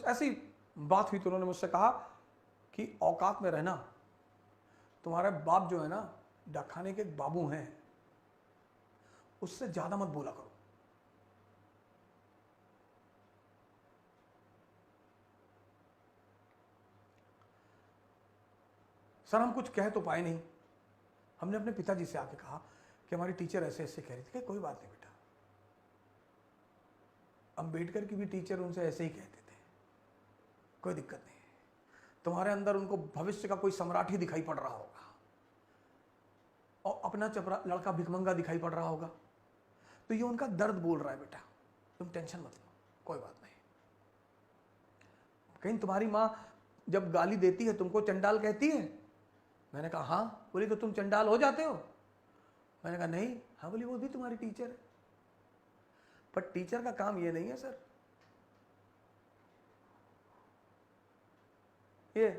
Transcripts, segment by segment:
कुछ ऐसी बात हुई तो उन्होंने मुझसे कहा कि औकात में रहना, तुम्हारे बाप जो है ना डाकखाने के बाबू हैं, उससे ज्यादा मत बोला करो। सर हम कुछ कह तो पाए नहीं। हमने अपने पिताजी से आके कहा कि हमारी टीचर ऐसे ऐसे कह रही थी। कोई बात नहीं बेटा, अंबेडकर की भी टीचर उनसे ऐसे ही कहते थे, कोई दिक्कत नहीं। तुम्हारे अंदर उनको भविष्य का कोई सम्राट ही दिखाई पड़ रहा होगा और अपना चपरा लड़का भिखमंगा दिखाई पड़ रहा होगा, तो ये उनका दर्द बोल रहा है बेटा, तुम टेंशन मत लो, कोई बात नहीं। कहीं तुम्हारी माँ जब गाली देती है तुमको चंडाल कहती है? मैंने कहा हाँ। बोली तो तुम चंडाल हो जाते हो? मैंने कहा नहीं। हाँ। बोली वो भी तुम्हारी टीचर है। पर टीचर का काम ये नहीं है सर, ये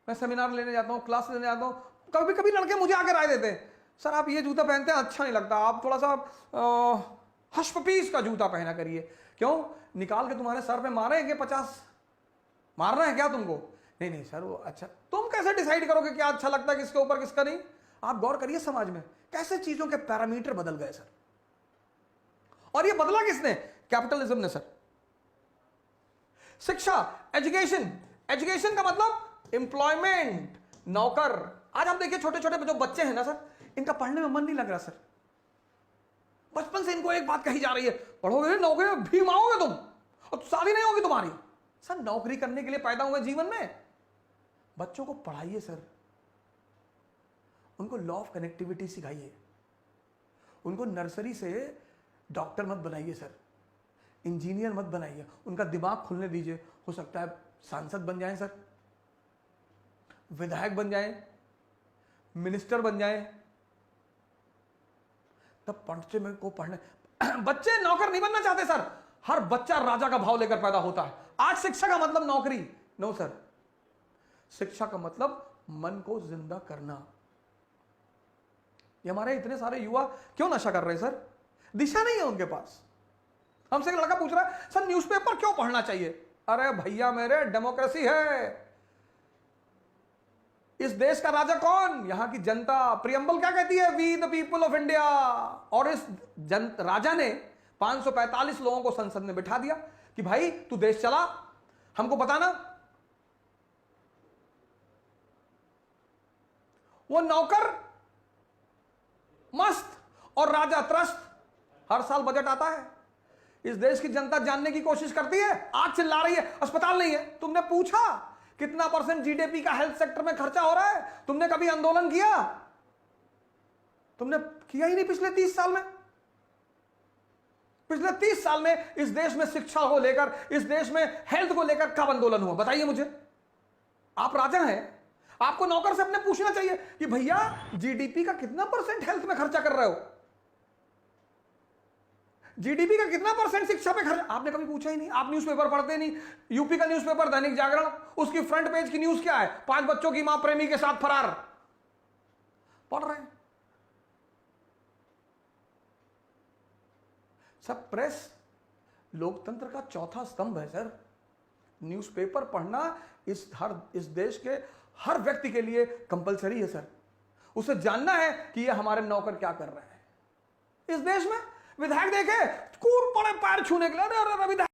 मैं सेमिनार लेने जाता हूं, क्लास लेने जाता हूं, कभी कभी लड़के मुझे आकर राय देते हैं, सर आप ये जूता पहनते हैं अच्छा नहीं लगता, आप थोड़ा सा हश्पपीस का जूता पहना करिए। क्यों? निकाल के तुम्हारे सर पे मारेंगे 50? मारना है क्या तुमको? नहीं नहीं सर वो अच्छा। तुम कैसे डिसाइड करोगे क्या अच्छा लगता है किसके ऊपर किसका नहीं? आप गौर करिए समाज में कैसे चीजों के पैरामीटर बदल गए सर। और ये बदला किसने? कैपिटलिज्म ने सर। शिक्षा, एजुकेशन, एजुकेशन का मतलब एम्प्लॉयमेंट, नौकर। आज आप देखिए छोटे छोटे जो बच्चे हैं ना सर, इनका पढ़ने में मन नहीं लग रहा सर। बचपन से इनको एक बात कही जा रही है, पढ़ोगे नौकरी में भीम आओगे तुम और शादी नहीं होगी तुम्हारी। सर नौकरी करने के लिए पैदा हुए जीवन में, बच्चों को पढ़ाइए सर, उनको लॉ ऑफ कनेक्टिविटी सिखाइए, उनको नर्सरी से डॉक्टर मत बनाइए सर, इंजीनियर मत बनाइए, उनका दिमाग खुलने दीजिए। हो सकता है सांसद बन जाएं सर, विधायक बन जाएं, मिनिस्टर बन जाएं, तब बच्चे में को पढ़ने बच्चे नौकर नहीं बनना चाहते सर। हर बच्चा राजा का भाव लेकर पैदा होता है। आज शिक्षा का मतलब नौकरी नो सर, शिक्षा का मतलब मन को जिंदा करना। ये हमारे इतने सारे युवा क्यों नशा कर रहे हैं सर? दिशा नहीं है उनके पास। हमसे एक लड़का पूछ रहा है सर न्यूज़पेपर क्यों पढ़ना चाहिए? अरे भैया मेरे, डेमोक्रेसी है, इस देश का राजा कौन? यहां की जनता। प्रियम्बल क्या कहती है? We the people of India. और इस राजा ने 545 लोगों को संसद में बिठा दिया कि भाई तू देश चला, हमको बताना। वो नौकर मस्त और राजा त्रस्त। हर साल बजट आता है, इस देश की जनता जानने की कोशिश करती है, आज चिल्ला रही है अस्पताल नहीं है। तुमने पूछा कितना % जीडीपी का हेल्थ सेक्टर में खर्चा हो रहा है? तुमने कभी आंदोलन किया? तुमने किया ही नहीं पिछले 30 साल में। पिछले 30 साल में इस देश में शिक्षा को लेकर, इस देश में हेल्थ को लेकर कब आंदोलन हुआ? बताइए मुझे। आप राजा हैं, आपको नौकर से अपने पूछना चाहिए कि भैया जीडीपी का कितना % हेल्थ में खर्चा कर रहे हो? जीडीपी का कितना % शिक्षा पे खर्च? आपने कभी पूछा ही नहीं। आप न्यूज़पेपर पढ़ते नहीं। यूपी का न्यूज़पेपर दैनिक जागरण, उसकी फ्रंट पेज की न्यूज़ क्या है? 5 बच्चों की मां प्रेमी के साथ फरार। पढ़ रहे हैं सब। प्रेस लोकतंत्र का चौथा स्तंभ है सर। न्यूज़पेपर पढ़ना इस देश के हर व्यक्ति के लिए कंपलसरी है सर। उसे जानना है कि ये हमारे नौकर क्या कर रहे हैं। इस देश में विधायक देखे कूद पड़े पैर छूने के लिए, अरे विधायक